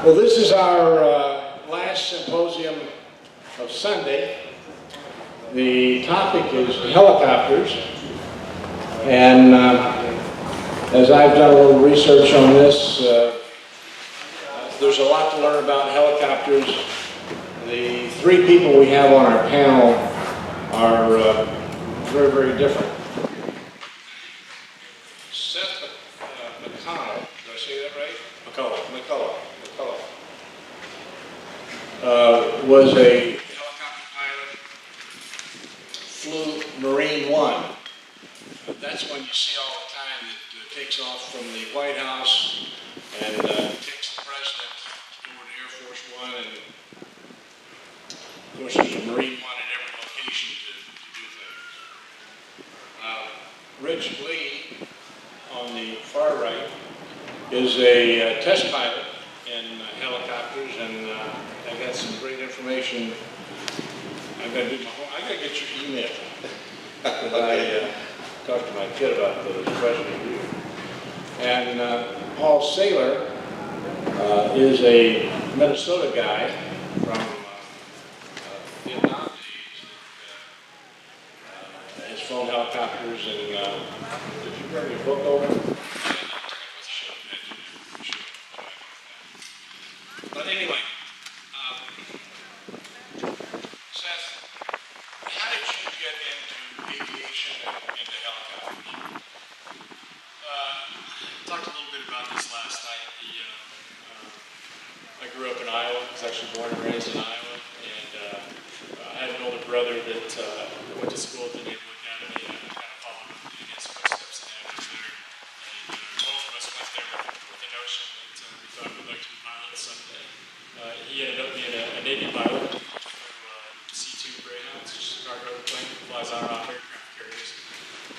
Well, this is our last symposium of Sunday. The topic is helicopters, and as I've done a little research on this, there's a lot to learn about helicopters. The three people we have on our panel are very, very different. Seth McConnell, did I say that right? McCullough was a helicopter pilot, flew Marine One. That's one you see all the time that takes off from the White House and takes the president over to Air Force One, and of course there's a Marine One at every location to do things. Rich Lee on the far right is a test pilot in helicopters, and I got some great information. I got to get your email. I talked to my kid about those questions. And Paul Saylor is a Minnesota guy from Vietnam days. Has flown helicopters, and did you bring your book over? But anyway, Seth, how did you get into aviation and into helicopters? Talked a little bit about this last night. I grew up in Iowa. I was actually born and raised in Iowa, and I had an older brother that went to school at the Naval Academy, and I kind of followed in his footsteps and ended up there. And both of us went there with the notion that we thought we'd like to be pilots someday. He ended up being a Navy pilot through C-2 Greyhounds, which is a cargo plane that flies on and off aircraft carriers.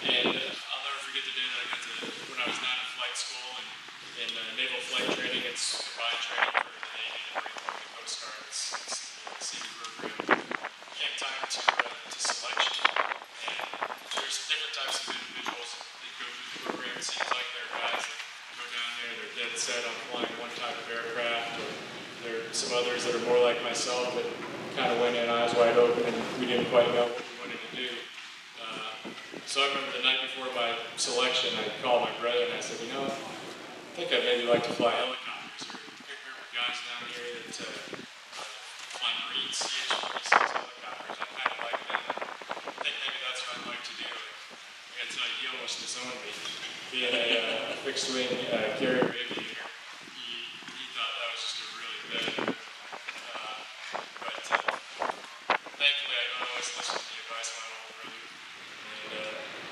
And I'll never forget the day that I got to, when I was not in flight school and in naval flight training, it's combined training for the Navy, the Marine Corps, the Coast Guard, it's the same program. It came time to selection, and there's different types of individuals that go through the program. It seems like there are guys that go down there, they're dead set on flying one type of aircraft, or there are some others that are more like myself that kind of went in eyes wide open and we didn't quite know what we wanted to do. So I remember the night before my selection, I called my brother and I said, you know, I think I'd maybe like to fly helicopters. There are guys down here that fly Marine CH-46 helicopters. I kind of like them. I think maybe that's what I'd like to do. I got to tell you, he almost disowned me. Being a fixed-wing carrier aviator, he thought that was just a really bad but thankfully I don't always listen to the advice of my older brother.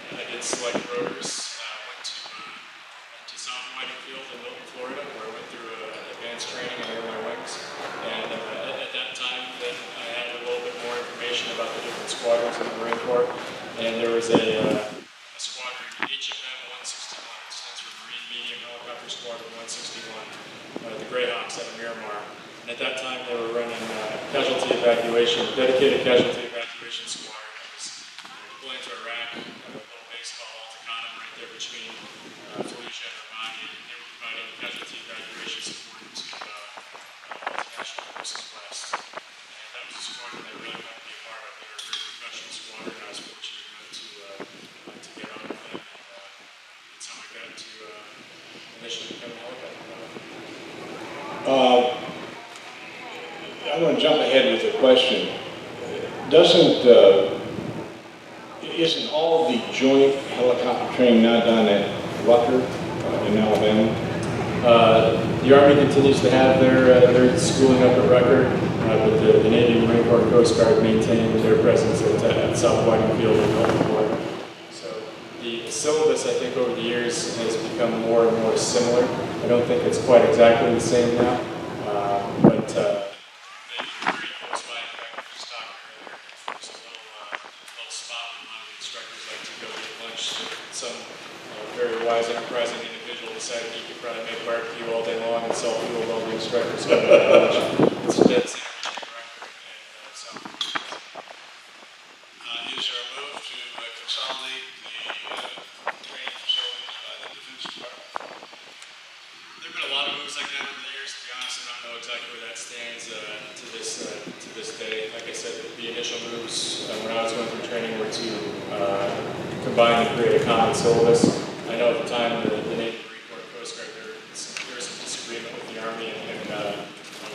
And I did select rotors. Went to South Whiting Field in Milton, Florida, where I went through advanced training and air my wings. And at that time, then I had a little bit more information about the different squadrons in the Marine Corps. And there was a squadron, HMM 161, it stands for Marine Medium Helicopter Squadron 161, the Greyhawks out of Miramar. And at that time, they were running casualty evacuation, dedicated casualty evacuation squadron. It was deploying to Iraq, a little base called Alticanum right there between Fallujah and Ramadi. They were providing casualty evacuation support to multinational forces west. And that was a squadron that really wanted to be a part of. They were a very professional squadron. I was fortunate enough to get on with them. And that's how I got to initially become a helicopter pilot. I'm going to jump ahead with a question. Isn't all the joint helicopter training now done at Rucker in Alabama? The Army continues to have their schooling up at Rucker, but the Navy, Marine Corps, and Coast Guard maintain their presence at South Whiting Field in Milton, Florida. So the syllabus, I think, over the years has become more and more similar. I don't think it's quite exactly the same now, but they're very close by. In fact, we were just talking earlier, there's a little spot where a lot of the instructors like to go get lunch. So some very wise, enterprising individual decided he could probably make barbecue all day long and sell fuel while the instructors go to lunch. It's a dead center between Rucker and South. Is there a move to consolidate the training facilities by the Defense Department? There have been a lot of moves like that over the years. To be honest, I don't know exactly initial moves when I was going through training were to combine and create a common syllabus. I know at the time the Navy, Marine Corps, Coast Guard, there was some disagreement with the Army and on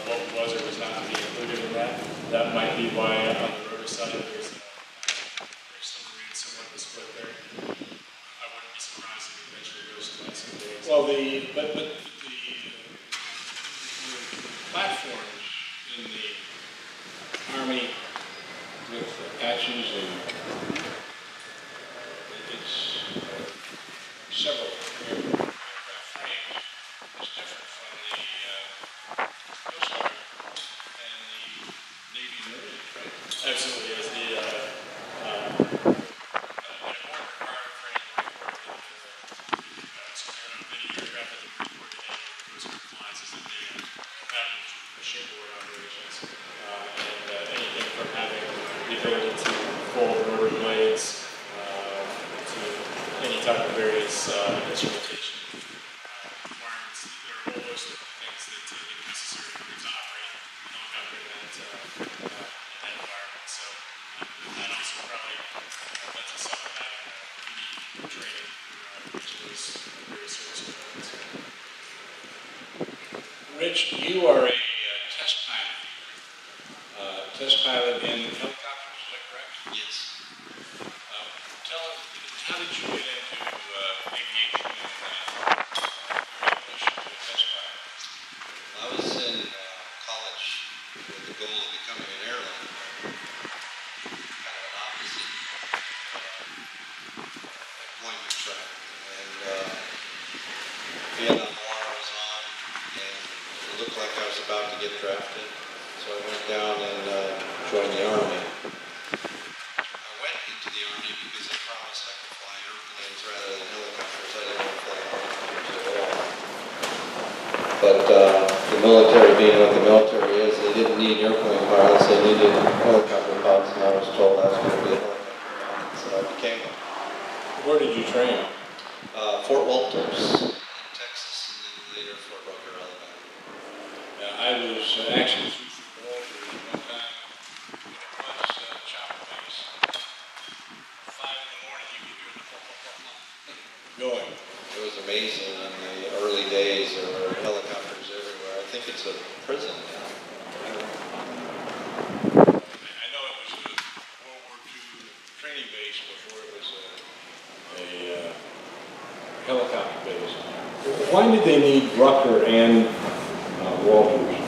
what was or was not to be included in that. That might be why on the rotor side there's some degree somewhat of a split there. I wouldn't be surprised if it eventually goes to that some days. Well, the platforms in the Army with Apaches and it's several aircraft frames is different from the Coast Guard and the Navy and Marines, right? Absolutely, as the shipboard operations, and anything from having the ability to fold rotor blades to any type of various instrumentation requirements. There are a whole host of things that are necessary for to operate a helicopter in that environment. So that also probably lends itself to having unique training for each of those various service components. Rich, you are a test pilot in helicopters, is that correct? Yes. Tell us, how did you get into aviation and your English to a test pilot? I was in college with the goal of becoming an airline. Kind of an opposite employment track. And Vietnam War I was on, and it looked like I was about to get drafted. So I went down and joined the Army. I went into the Army because they promised I could fly airplanes rather than helicopters. I didn't want to fly helicopters at all. But the military, being what the military is, they didn't need airplane pilots, they needed helicopter pilots, and I was told I was going to be a helicopter pilot, so I became one. Where did you train? Fort Walters in Texas, and then later Fort Rucker, Alabama. I was actually through Fort Walters one time when it was chopper base. 5 in the morning you could hear the pop, pop, pop, pop going. It was amazing in the early days. There were helicopters everywhere. I think it's a prison now. I know it was a World War II training base before it was a helicopter base. Why did they need Rucker and Walters?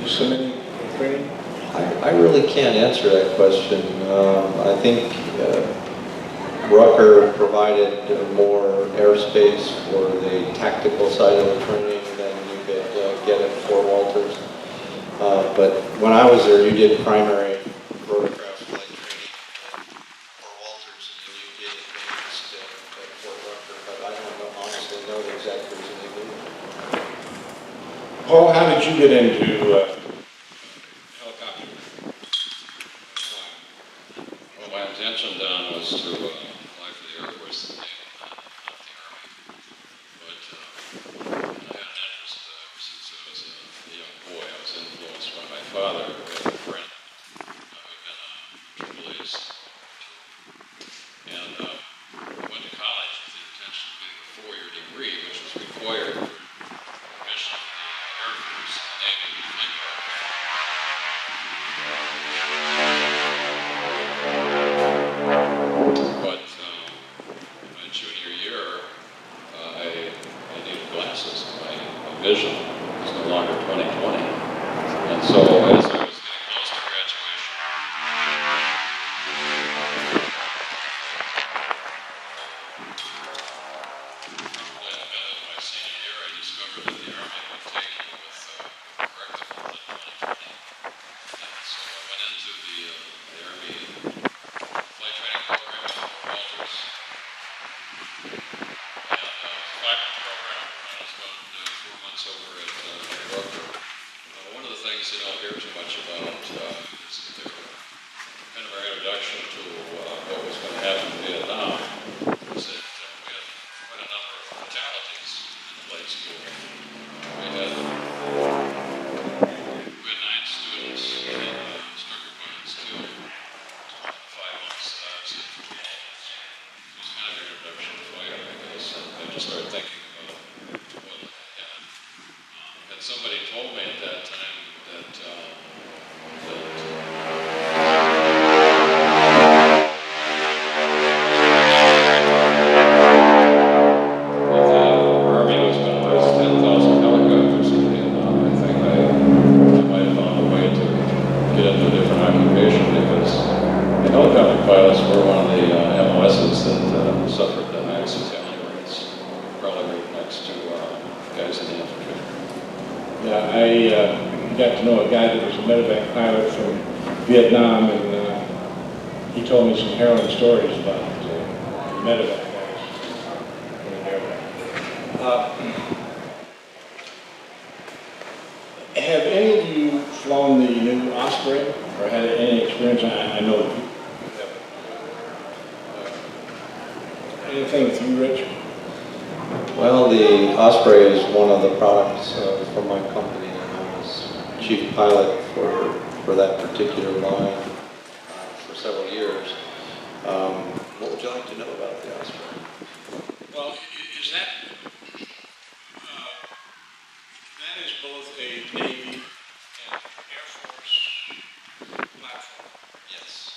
Just so many training? I really can't answer that question. I think Rucker provided more airspace for the tactical side of the training than you could get at Fort Walters. But when I was there, you did primary rotorcraft flight training at Fort Walters, and then you did advanced at Fort Rucker. But I don't honestly know the exact reason they did it. Paul, how did you get into helicopter flying? Well, my intention, Don, was to apply for the Air Force and not the Army. But I had an interest ever since I was a young boy. I was influenced by my father, who had a friend who had been a AAA and I went to college with the intention of getting a 4-year degree, which was required for admission to the Air Force and the Navy flight program. But in my junior year, I needed glasses. My vision was no longer 20/20. And so as I was getting close to graduation, in my senior year, I discovered that the Army would take you with practical at 20/20. And so I went into the Army flight training program at Fort Walters. And 5-month program. I spent 4 months over at Rucker. One of the things you don't hear too much about is kind of our introduction to what was going to happen in Vietnam. Was that we had quite a number of fatalities in the flight school. We had just started thinking about what I had. And somebody told me at that time that the Army was going to lose 10,000 helicopters in Vietnam. I think I might have found a way to get into a different occupation because the helicopter pilots were one of the MOSs that suffered the highest fatality rates, probably right next to guys in the infantry. Yeah, I got to know a guy that was a medevac pilot from Vietnam, and he told me some harrowing stories about medevac guys in the air. Have any of you flown the new Osprey, or had any experience? I know you haven't. Anything with you, Rich? Well, the Osprey is one of the products from my company, and I was chief pilot for that particular line for several years. What would you like to know about the Osprey? Well, is that is both a Navy and Air Force platform? Yes.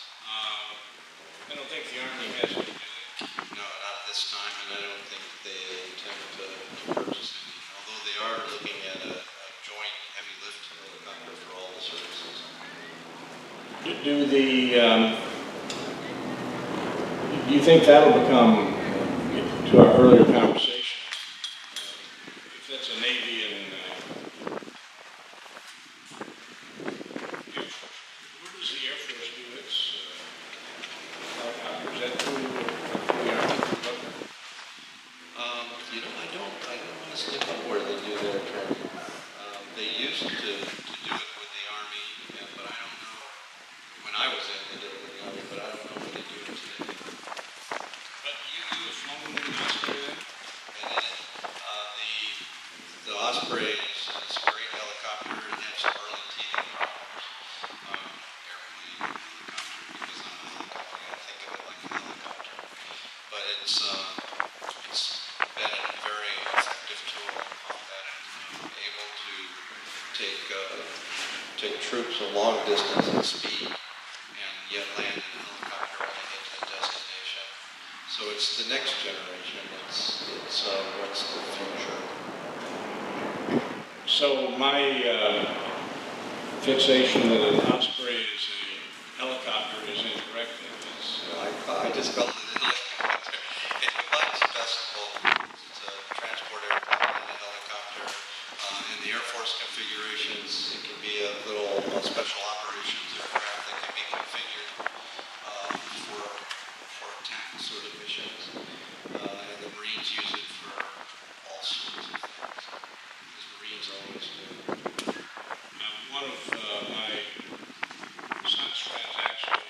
I don't think the Army has any, do they? No, not this time, and I don't think they intend to purchase any, although they are looking at a joint heavy lift helicopter for all the services. Do you think that'll become, to our earlier conversation, if that's a Navy and Air Force, where does the Air Force do its helicopters? Is that through the Army? I don't honestly know where they do their training. They used to do it with the Army, but I don't know. When I was in, they did it with the Army, but I don't know what they do today. But you have flown the Osprey then? And the Osprey is a great helicopter. It has some early teething problems. Airplane helicopter, because I'm a helicopter, I think of it like a helicopter. But it's been a very effective tool in combat, able to take troops a long distance at speed and yet land in a helicopter when they get to the destination. So it's the next generation. It's what's the future. So my fixation that an Osprey is a helicopter is incorrect. I just called it a helicopter. It combines the best of both. It's a transport aircraft and a helicopter. In the Air Force configurations, it can be a little special operations aircraft that can be configured for attack sort of missions. And the Marines use it for all sorts of things. Because Marines always do. One of my son's friends actually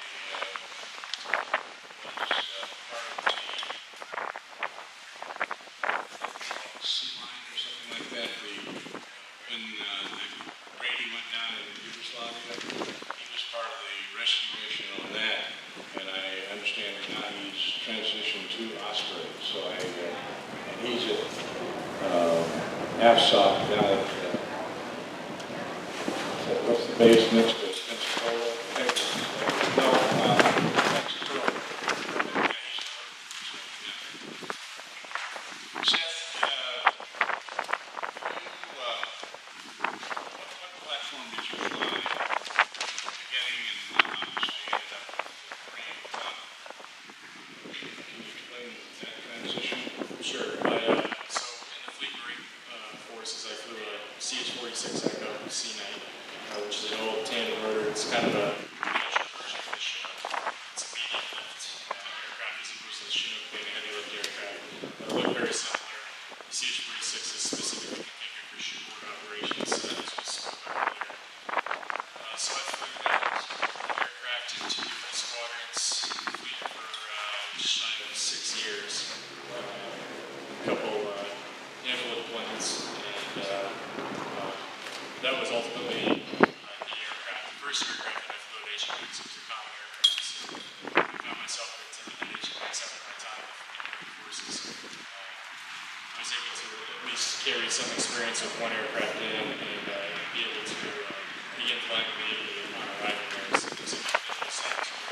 was part of the Sea Line or something like that. When Brady went down in Yugoslavia, he was part of the rescue mission on that. And I understand that now he's transitioned to Osprey. So and he's at AFSOC down at what's the base next to Pensacola? No, Pensacola. Seth, what platform did you fly at the beginning, and obviously ended up with Marine? Can you explain that transition? Sure. So in the Fleet Marine forces, I flew a CH-46 Echo C-Knight, which is an old tandem rotor. It's kind of a miniature version of the Chinook. It's a medium lift aircraft as opposed to the Chinook being a heavy lift aircraft. They look very similar. The CH-46 is specifically configured for shipboard operations, as we spoke about earlier. So I flew that aircraft in 2 different squadrons, fleet for just shy of 6 years. A handful of deployments, and that was ultimately the aircraft. The first aircraft that I flew at HMX was a common aircraft, so I found myself at HMX after my time with the Marine Forces. carry some experience with one aircraft in and be able to begin flying immediately upon arriving there. So it was a beneficial sense of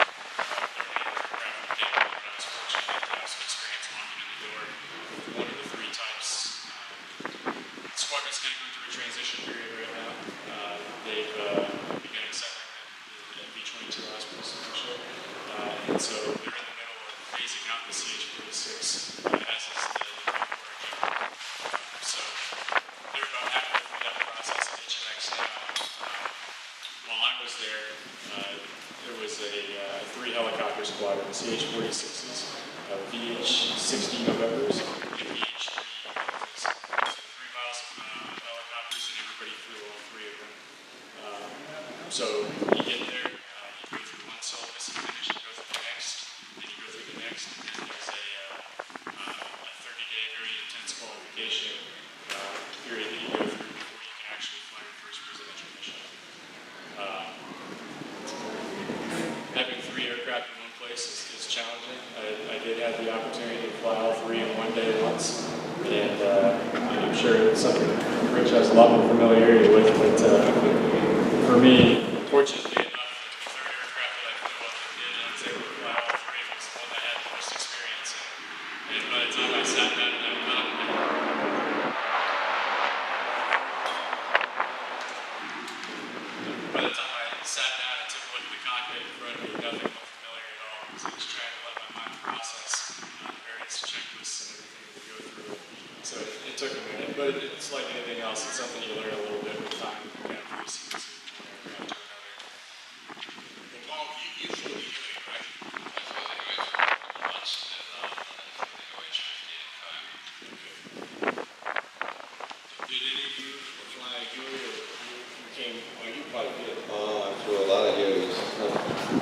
aircraft day. But I was fortunate to have some experience walking in the door. One of the three types. The squadron's kind of going through a transition period right now. They've begun accepting the V-22 hospitals essentially. And so they're in the middle of phasing out the CH-46 as is the so they're about halfway through that process at HMX now. While I was there, there was a 3-helicopter squadron, the CH-46s, VH-60 Novembers, and VH-3 Novembers. So 3 miles of helicopters, and everybody flew all 3 of them. So you get there, you go through one syllabus, you finish, you go through the next, then you go through the next, and then there's a 30-day very intense qualification period that you go through before you can actually fly your first presidential mission. Having 3 aircraft in one place is challenging. I did have the opportunity to fly all 3 in one day once, and I'm sure it's something Rich has a lot more familiarity with, but for me, fortunately enough, the 3rd aircraft that I flew up and did, and I was able to fly all 3 was the one that had the most experience in. And by the time I sat down in that cockpit, and took a look at the cockpit in front of me, nothing looked familiar at all. Because I was trying to let my mind process the various checklists and everything that we go through. So it took a minute, but it's like anything else. It's something you learn a little bit with time. You kind of proceed from one aircraft to another. Well, Paul, you flew the Huey, right? I flew the Huey for months, and I flew the OH-50 in time. Did any of you fly a Huey, or you came, well, you probably did. Oh, I flew a lot of Hueys.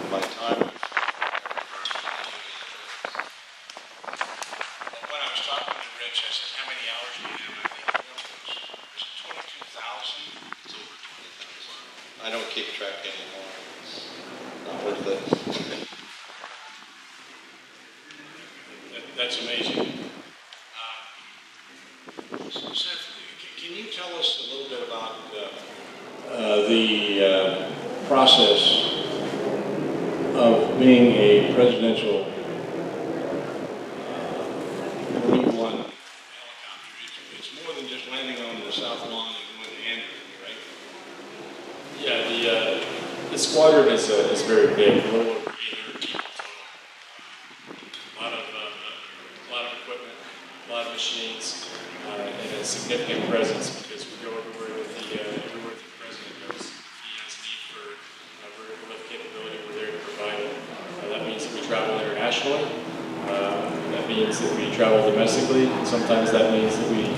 My time. Well, when I was talking to Rich, I said, how many hours do you have? I think it was 22,000. It's over 20,000. I don't keep track anymore. It's not worth it. That's amazing. Seth, can you tell us a little bit about the process of being a presidential B-1 helicopter? It's more than just landing on the South Lawn and going to Andrew, right? Yeah, the squadron is very big, a little over 800 people total. A lot of equipment, a lot of machines, and a significant presence because we go everywhere with everywhere the president goes. If he has need for vertical lift capability, we're there to provide it. That means that we travel internationally. That means that we travel domestically. Sometimes that means that we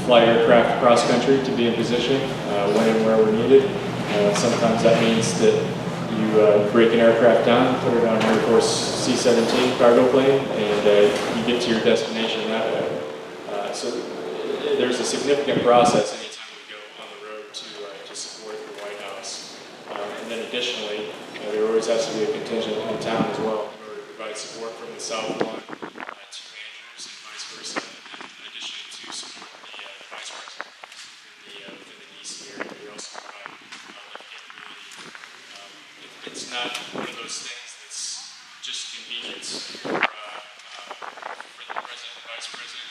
fly aircraft across country to be in position when and where we're needed. Sometimes that means that you break an aircraft down, put it on an Air Force C-17 cargo plane, and you get to your destination that way. So there's a significant process anytime we go on the road to support the White House. And then additionally, there always has to be a contingent in town as well in order to provide support from the South Lawn to Andrews and vice versa, and additionally to support the vice president within the DC area. We also provide lift capability. It's not one of those things that's just convenience for the president and vice president.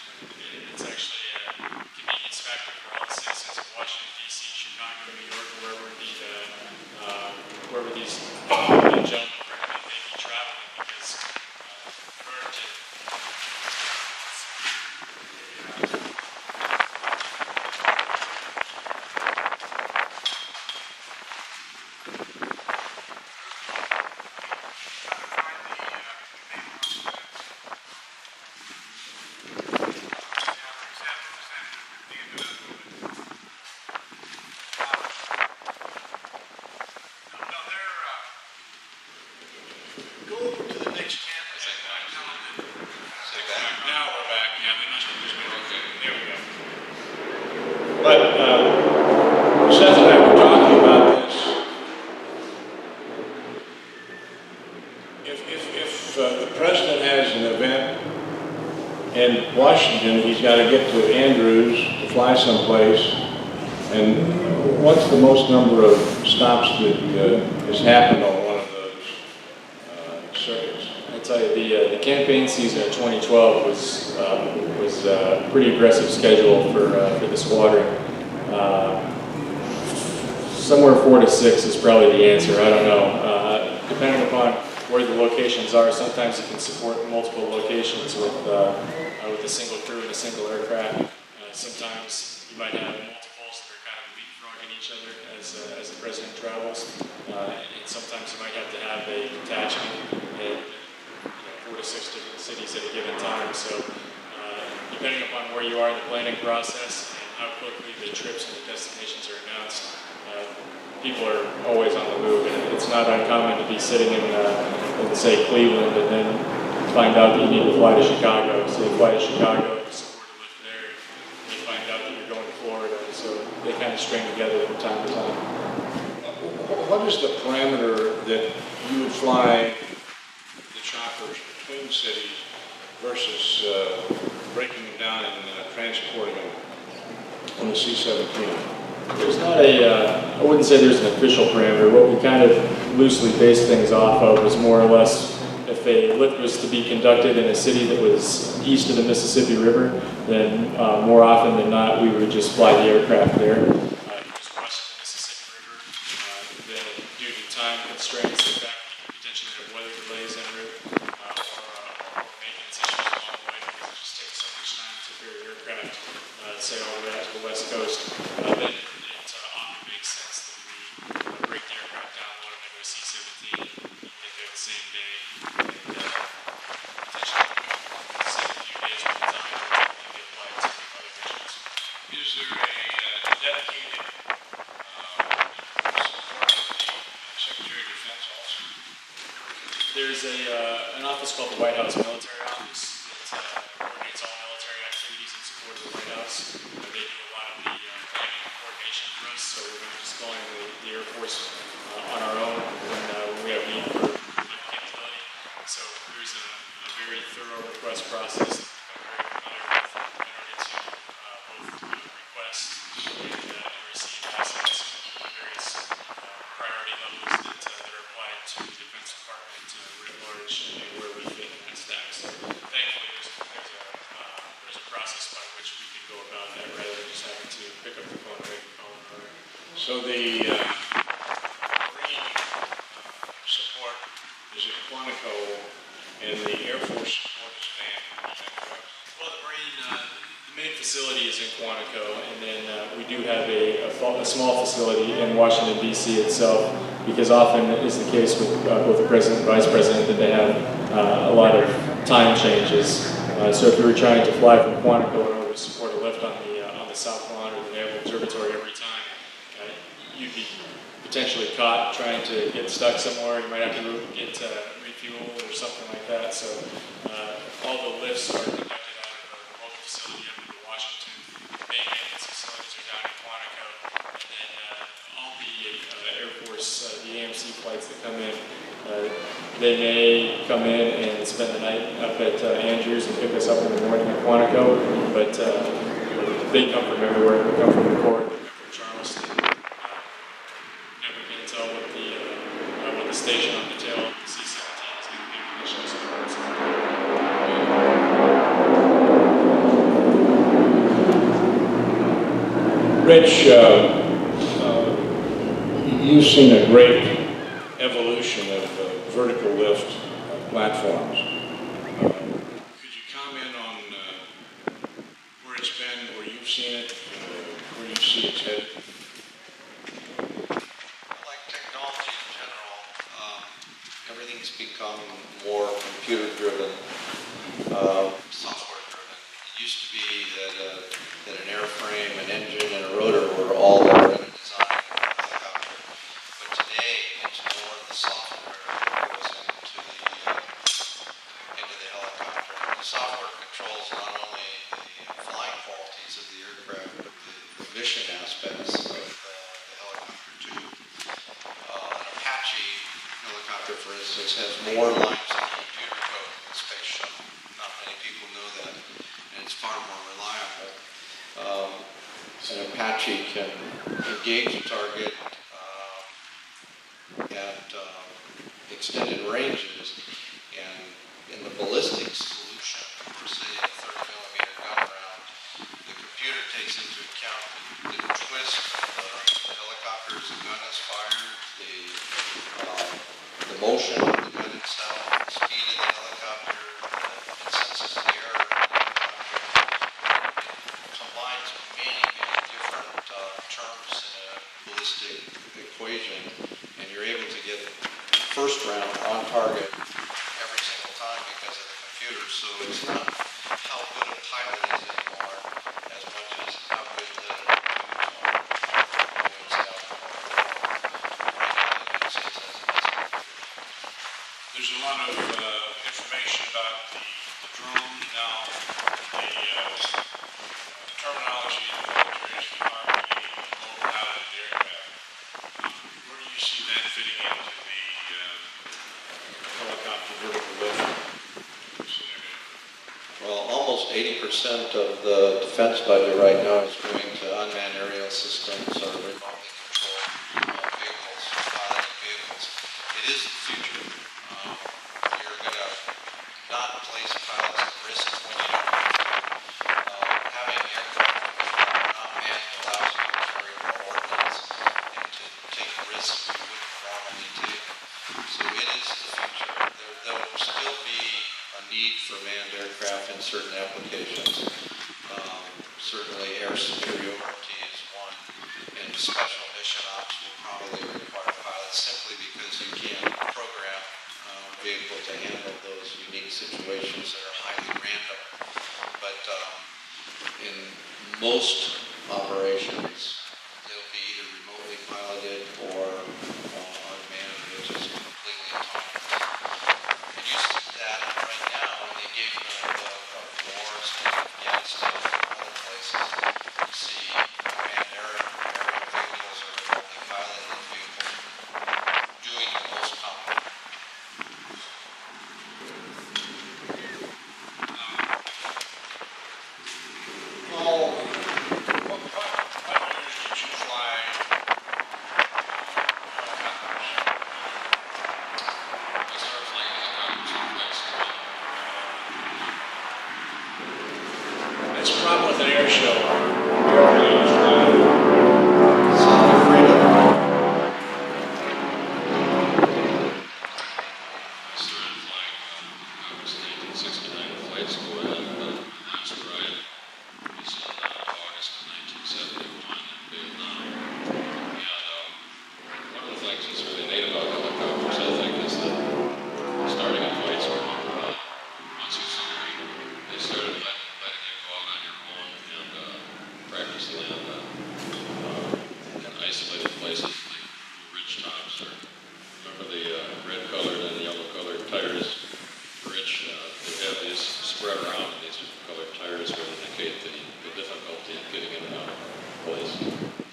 It's actually a convenience factor for all the citizens of Washington, D.C., Chicago, New York, wherever these gentlemen may be traveling, because in order to Go over to the next campus. Now we're back. Yeah, we must have just been okay. There we go. But Seth and I were talking about this. If the president has an event in Washington, he's got to get to Andrews to fly someplace. And what's the most number of stops that has happened on one of those circuits? I tell you, the campaign season of 2012 was a pretty aggressive schedule for the squadron. Somewhere 4 to 6 is probably the answer. I don't know. Depending upon where the locations are, sometimes it can support multiple locations with a single crew and a single aircraft. Sometimes you might have multiples that are kind of leapfrogging each other as the president travels, and sometimes you might have to have a detachment in 4 to 6 different cities at a given time. So depending upon where you are in the planning process and how quickly the trips and the destinations are announced, people are always on the move, and it's not uncommon to be sitting in say, Cleveland, and then find out that you need to fly to Chicago. So you fly to Chicago to support a lift there, and you find out that you're going to Florida. So they kind of string together from time to time. What is the parameter that you would fly the choppers between cities versus breaking them down and transporting them on the C-17? There's not I wouldn't say there's an official parameter. What we kind of loosely based things off of was more or less if a lift was to be conducted in a city that was east of the Mississippi River, then more often than not we would just fly the aircraft there. If it was west of the Mississippi River, then due to time constraints, the fact that you potentially have weather delays en route or maintenance issues along the way because it just takes so much time to ferry aircraft, say all the way out to the west coast, then makes sense that we break the aircraft down, load them into a C-17, get there the same day, and potentially save a few days with the time and be applied to other missions. Is there a dedicated support of the Secretary of Defense also? There's an office called the White House Military Office that coordinates all military activities in support of the White House. They do a lot of the planning and coordination for us, so we're not just going to the Air Force on our own when we have need for capability. So there's a very thorough request process that we're very familiar with in order to both request and receive assets at various priority levels that are applied to the Defense Department writ large and where we fit in that stack. So thankfully there's a process by which we can go about that rather than just having to pick up the phone and make a call. So the Marine support is at Quantico, and the Air Force support is at Andrews. Is that correct? Well, the main facility is in Quantico, and then we do have a small facility in Washington, D.C. itself, because often it is the case with both the President and Vice President that they have a lot of time changes. So if you were trying to fly from Quantico in order to support a lift on the South Lawn or the Naval Observatory every time, you'd be potentially caught trying to get stuck somewhere. You might have to get refuel or something like that. So all the lifts are conducted out of a local facility up in Washington. Main maintenance facilities are down in Quantico. And then all the Air Force, the AMC flights that come in, they may come in and spend the night up at Andrews and pick us up in the morning at Quantico. But they come from everywhere. They come from the Corps, they come from Charleston. Never can tell what the station on the tail of the C-17 is going to be when it shows up. Rich, you've seen a great evolution of vertical lift platforms. Could you comment on where it's been, where you've seen it, where you see it's headed? Like technology in general, everything's become more computer-driven, software-driven. It used to be that an airframe, an engine, and a rotor were all that were in a design of a helicopter. But today, it's more of the software that goes into the helicopter. And the software controls not only the flying qualities of the aircraft, but the mission aspects of the helicopter too. An Apache helicopter, for instance, has more lines of computer code than the Space Shuttle. Not many people know that. Apache can engage a target at extended ranges, and in the ballistic solution, for say a 30mm gun round, the computer takes into account the twist of the helicopter as the gun is fired, the motion of the gun itself, the speed of the helicopter, it senses the air of the helicopter. It combines many, many different terms in a ballistic equation, and you're able to get first round on target every single time because of the computer. So it's not how good a pilot is anymore as much as how good the computers are. There's a lot of information about the drones now, the terminology in the military is the RPA, low piloted aircraft. Where do you see that fitting into the helicopter vertical lift scenario? Well, almost 80% of the defense budget right now is going to unmanned aerial systems or remotely controlled vehicles, piloted vehicles. It is the future. You're going to not place pilots at risk when you don't have to. Having aircraft not manned allows you to carry more ordnance and to take risks you wouldn't normally take. So it is the future. There will still be a need for manned aircraft in certain applications. Certainly air superiority is one, and special mission ops will probably require pilots simply because you can't program a vehicle to handle those unique situations that are highly random. But in most operations, they'll be either remotely piloted or unmanned, which is completely autonomous. And you see that right now in the engagement of wars in Afghanistan and other places. You see unmanned aerial vehicles or remotely piloted vehicles doing the most combat. Well, what years did you fly helicopters? I started flying helicopters in flight school. That's the problem with an air show. Airplanes fly. Sound of freedom. I started flying August 1969 flight school. I had my last ride was in August of 1971 in Vietnam. And one of the things that's really neat about helicopters, I think, is that starting in flight school, once you start, they started letting you go out on your own and practice land in isolated places like ridge tops, or remember the red-colored and yellow-colored tires. Ridge, they have these spread around, and these different colored tires will indicate the difficulty in getting in and out of a place.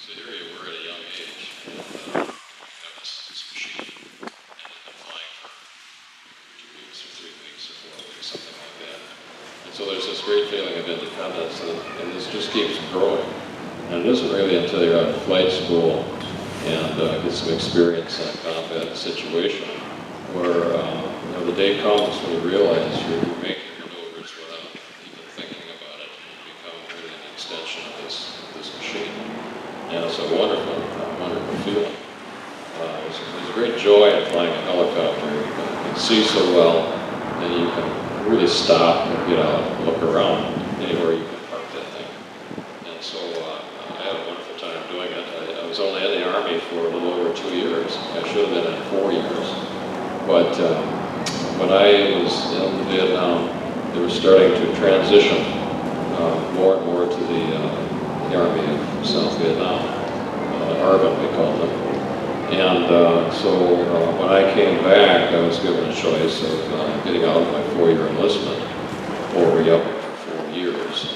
So here you were at a young age, and you have this machine, and you've been flying for 2 weeks or 3 weeks or 4 weeks, something like that. And so there's this great feeling of independence, and this just keeps growing. And it isn't really until you're out of flight school and get some experience in a combat situation where the day comes when you realize you're making maneuvers without even thinking about it. You become really an extension of this machine. And it's a wonderful feeling. There's a great joy in flying a helicopter. You can see so well, and you can really stop and get out and look around anywhere you can park that thing. And so I had a wonderful time doing it. I was only in the Army for a little over 2 years. I should have been in 4 years. But when I was in Vietnam, they were starting to transition more and more to the Army of South Vietnam, ARVN we called them. And so when I came back, I was given a choice of getting out of my 4-year enlistment or re-upping for 4 years.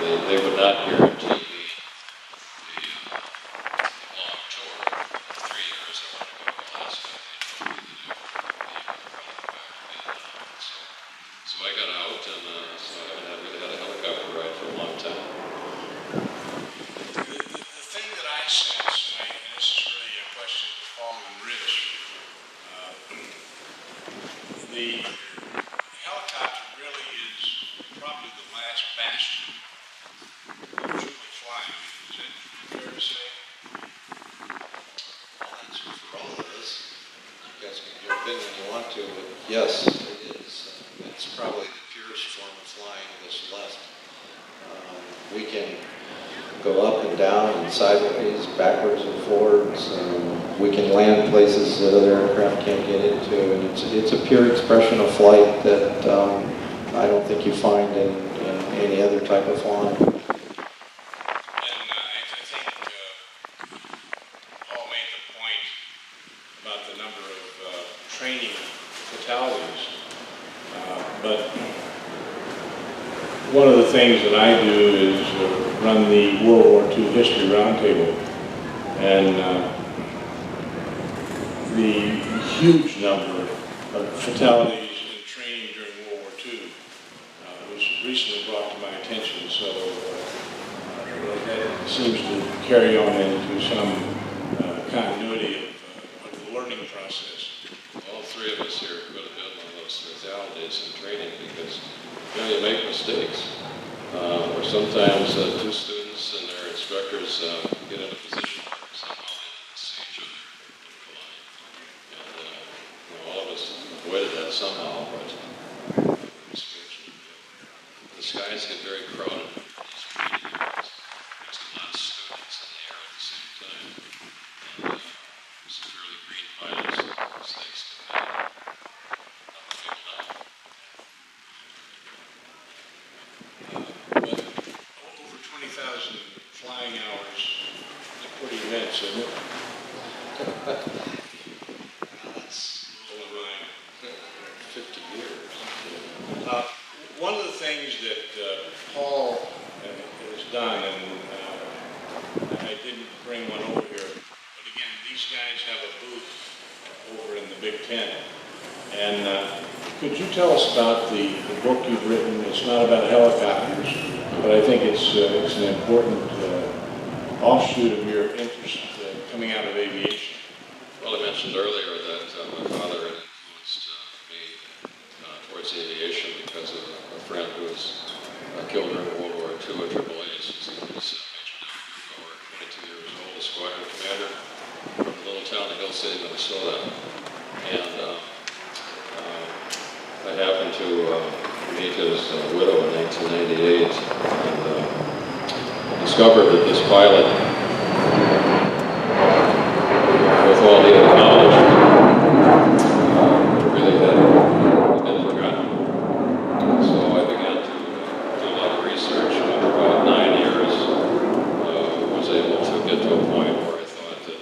And they would not guarantee me the long tour of 3 years. I wanted to go to Alaska. They told me to do so I got out, and so I haven't really had a helicopter ride for a long time. fast usually fly. Is it fair to say? Well, that's for all of us. You guys can jump in when you want to, but yes, it is. It's probably the purest form of flying that's left. We can go up and down and sideways, backwards and forwards. We can land places that other aircraft can't get into, and it's a pure expression of flight that I don't think you find in any other type of flying. And I think Paul made the point about the number of training fatalities. But one of the things that I do is run the World War II History Roundtable. And the huge number of fatalities in training during World War II was recently brought to my attention. So that seems to carry on into some continuity of the learning process. All three of us here could have been one of those fatalities in training because, you make mistakes. Or sometimes two students and their instructors get in a position where somehow they see each other collide. And all of us avoided that somehow, but the skies get very crowded. There's a lot of students in the air at the same time. And some fairly green pilots, mistakes can make people die. But over 20,000 flying hours is pretty immense, isn't it? That's Over mine. 50 years. One of the things that Paul has done, and I didn't bring one over here, but again, these guys have a booth over in the Big Ten. And could you tell us about the book you've written? It's not about helicopters, but I think it's an important offshoot of your interest coming out of aviation. Well, I mentioned earlier that my father had influenced me towards aviation because of a friend who was killed during World War II at AAA. He was Major Dower, 22 years old, a squadron commander from a little town in Hill City, Minnesota. And I happened to meet his widow in 1998 and discovered that this pilot, with all he had accomplished, really had been forgotten. So I began to do a lot of research, and after about 9 years, was able to get to a point where I thought that,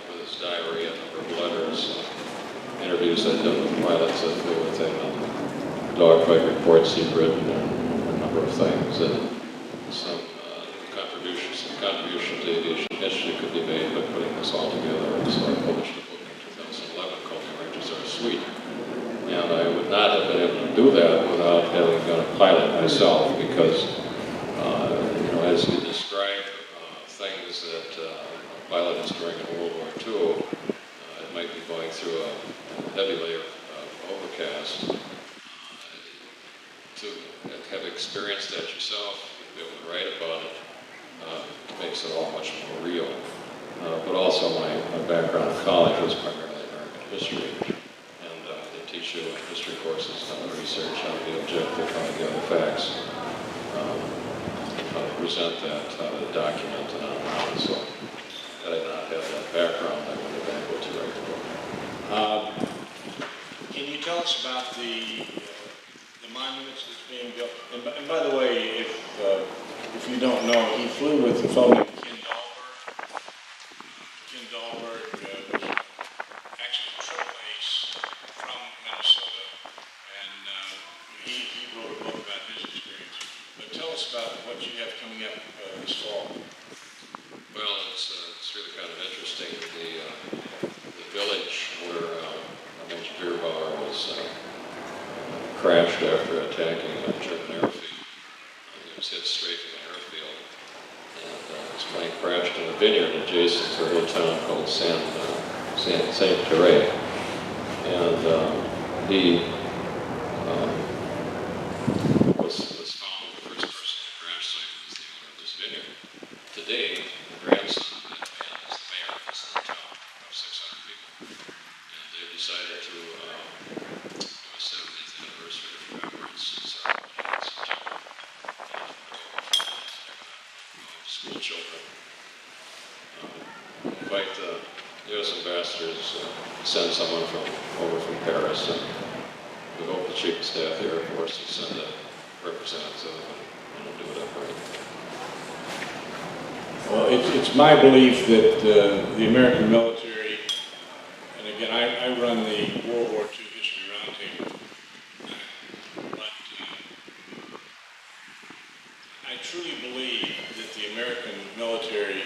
with his diary, a number of letters, interviews I'd done with pilots that flew with him, and dogfight reports he'd written, and a number of things, and some contribution to aviation history could be made by putting this all together. And so I published a book in 2011 called The Arrangements Are Sweet. And I would not have been able to do that without having been a pilot myself, because, as you describe things that a pilot is doing in World War II, it might be going through a heavy layer of overcast. To have experienced that yourself, be able to write about it, makes it all much more real. But also my background in college was primarily American history, and they teach you in history courses how to research, how to be objective, how to gather facts, how to present that, how to document, and on. So had I not had that background, I wouldn't have been able to write the book. Can you tell us about the monuments that's being built? And by the way, if you don't know, he flew with a fellow named Ken Dahlberg. Ken Dahlberg was actually a triple ace from Minnesota, and he wrote a book about his experience. But tell us about what you have coming up this fall. Well, it's really kind of interesting. The village where Major Bierbauer was crashed after attacking a German airfield. He was hit straight from the airfield, and his plane crashed in a vineyard adjacent to a little town called Saint-Thérèse. And he was found the first person to school children. In fact, the U.S. ambassadors send someone over from Paris, and we hope the Chief of Staff of the Air Force will send a representative and we'll do it upright. Well, it's my belief that the American military, and again, I run the World War II History Roundtable, but I truly believe that the American military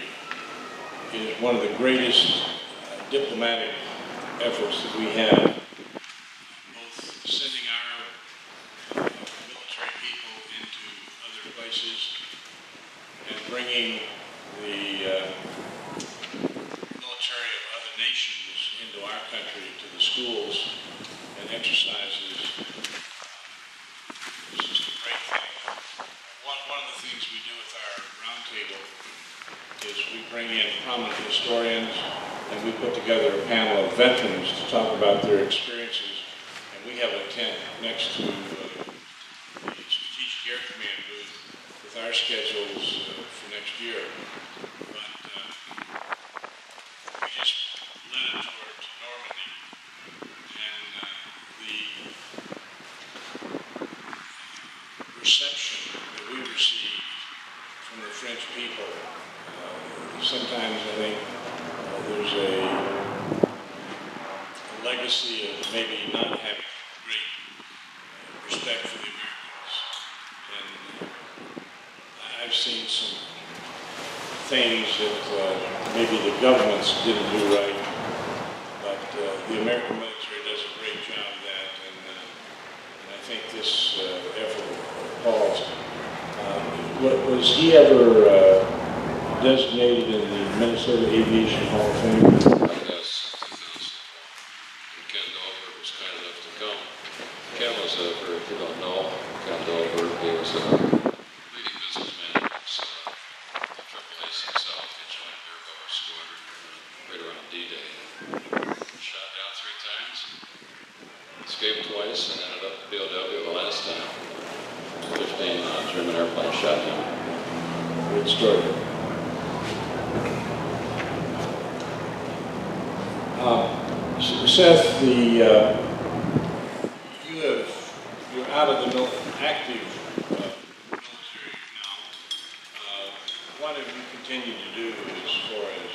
is one of the greatest diplomatic efforts that we have, both sending our military people into other places and bringing the military of other nations into our country, to the schools and exercises. It's just a great thing. One of the things we do with our roundtable is we bring in prominent historians and we put together a panel of veterans to talk about their experiences. And we have a tent next to the Strategic Air Command booth with our schedules for next year. But we just led a tour to Normandy, and the reception that we received from the French people, sometimes I think there's a legacy of maybe not having great respect for the Americans. And I've seen some things that maybe the governments didn't do right, but the American military does a great job of that, and I think this effort of Paul's, was he ever designated in the Minnesota Aviation Hall of Fame? Yes, 2001. And Ken Dahlberg was kind enough to come. Ken was, if you don't know, Ken Dahlberg, he was a leading businessman. He was the AAA's himself. He joined Airbower Squadron right around D-Day. Shot down 3 times, escaped twice, and ended up at BOW the last time. 15 German airplanes shot down. Good story. Seth, you're out of the active military now. What have you continued to do as far as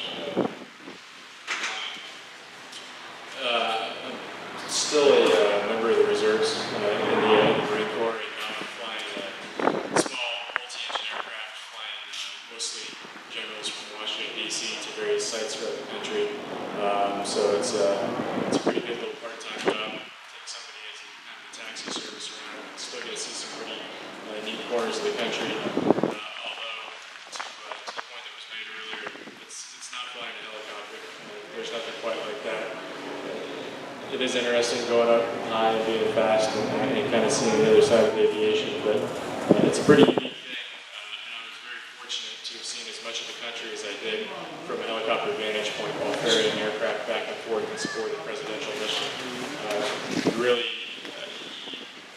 I'm still a member of the reserves in the Marine Corps, and now I'm flying small multi-engine aircraft, flying mostly generals from Washington, D.C. to various sites throughout the country. So it's a pretty good little part-time job. Take somebody as a kind of a taxi service around. Still get to see some pretty neat corners of the country. Although, to the point that was made earlier, it's not flying a helicopter. There's nothing quite like that. It is interesting going up high and being fast and kind of seeing the other side of aviation, but it's a pretty unique thing. And I was very fortunate to have seen as much of the country as I did from a helicopter vantage point while ferrying aircraft back and forth in support of the presidential mission. Really,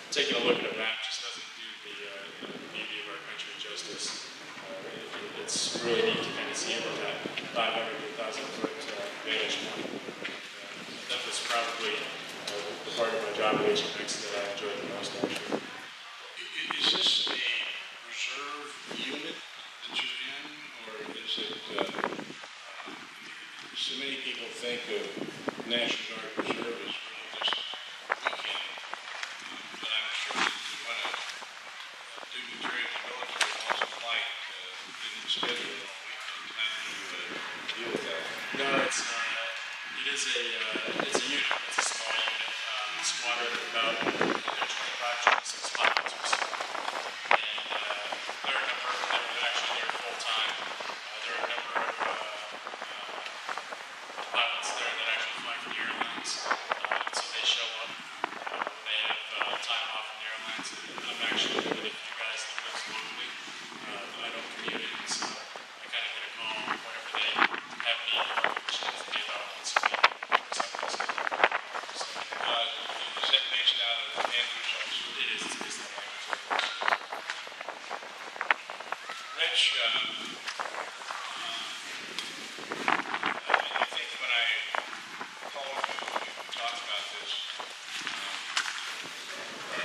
taking a look at a map just doesn't do the beauty of our country justice. It's really neat to kind of see it from that 500 to 1,000 foot vantage point. That was probably the part of my job at HMX that I enjoyed the most, actually. is this a reserve unit that you're in, or is it, so many people think of National Guard Reserve as really just weekend, but I'm sure that you want to dignitary of the military wants a flight, didn't schedule it all weekend. How do you deal with that? No, it's it's a unit. It's a small unit. Squadron of about 25, 26 pilots or so. And there are a number that actually they're full time. There are a number of pilots there that actually fly for the airlines. So they show up when they have time off in the airlines. And I'm actually one of the few guys that lives locally. I don't commute in, so I kind of get a call whenever they have need, which tends to be about once a week. Rich, I think when I called you, we talked about this.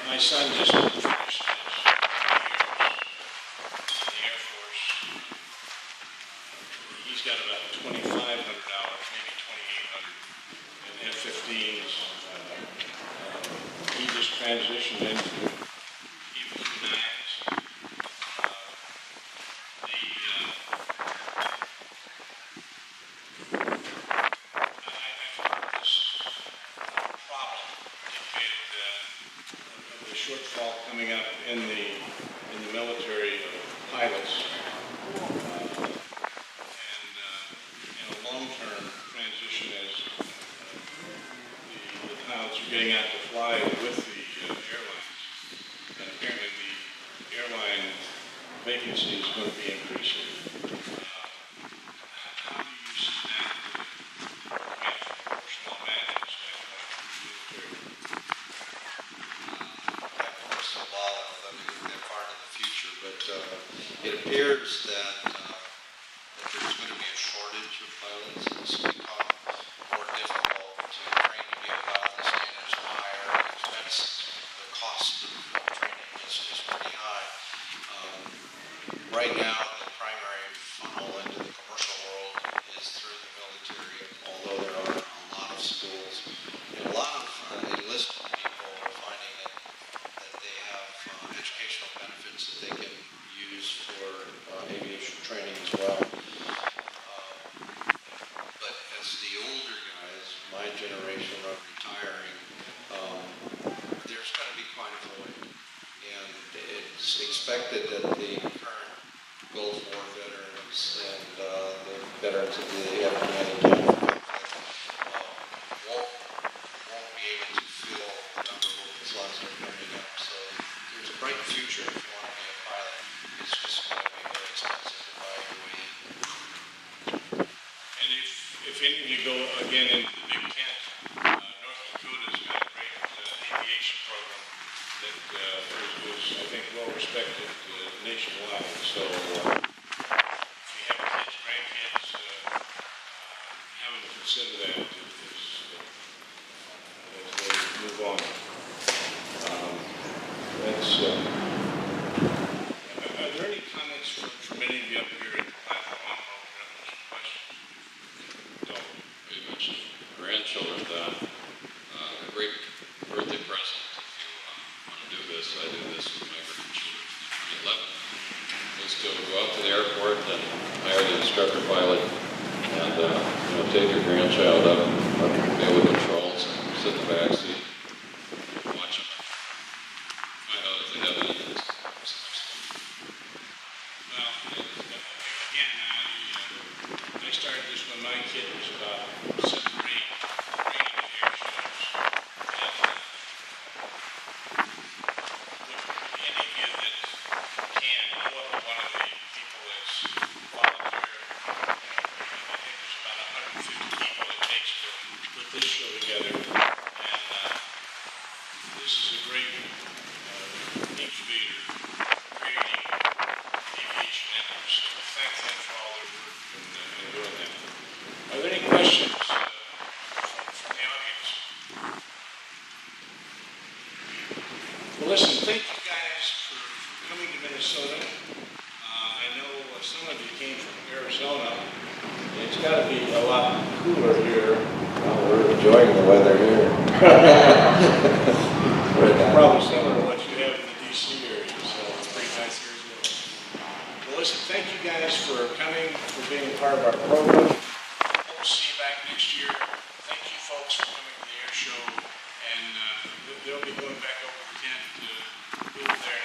My son just finished his 2 years in the Air Force. He's got about $2,500, maybe $2,800 in F-15s. He just transitioned into EV-9s. The shortfall coming up in the military pilots, and a long-term transition as the pilots are getting out to fly with the airlines, and apparently the airline vacancy is going to be increasing. How do you see that from a personal management standpoint for the military? Crystal ball, let me look that far into the future, but it appears that there's going to be a shortage of pilots. It's become more difficult to train to be a pilot. The standards are higher, the expense, the cost of training is pretty high. Right now, the primary funnel into the commercial world is through the military, although there are a lot of schools. And a lot of enlisted people are finding that they have educational benefits that they can use for aviation training as well. But as the older guys, my generation are retiring, there's going to be quite a void. And it's expected that the current Gulf War veterans and the veterans of the Afghanistan won't be able to fill the number of open slots that are coming up. So there's a bright future if you want to be a pilot. It's just going to be very expensive to buy your way in. And if any of you go again into the Big Tent, North Dakota's got a great aviation program that is, I think, well respected nationwide. So if you have kids, grandkids, have them consider that as they move on. Are there any comments from any of you up here at the platform? I'll open up to some questions. Don't. You mentioned grandchildren, a great birthday present if you want to do this. I do this with my grandchildren in 2011. Is to go out to the airport and hire the instructor pilot and take your grandchild up be able to controls, sit in the back seat, watch them, find out if they have any interest. Well, again, I started this when my kid was about 7 or 8, bringing the air shows. And any of you that can go up to one of the people that's volunteer, I think there's about 150 people it takes to put this show together. And this is a great incubator creating aviation interest. So thank them for all their work in doing that. Are there any questions from the audience? Well, listen, thank you guys for coming to Minnesota. I know some of you came from Arizona. It's got to be a lot cooler here. Well, we're enjoying the weather here. Probably similar to what you have in the D.C. area, so it's pretty nice here as well. Well, listen, thank you guys for coming, for being a part of our program. Hope to see you back next year. Thank you folks for coming to the air show, and they'll be going back over the tent over there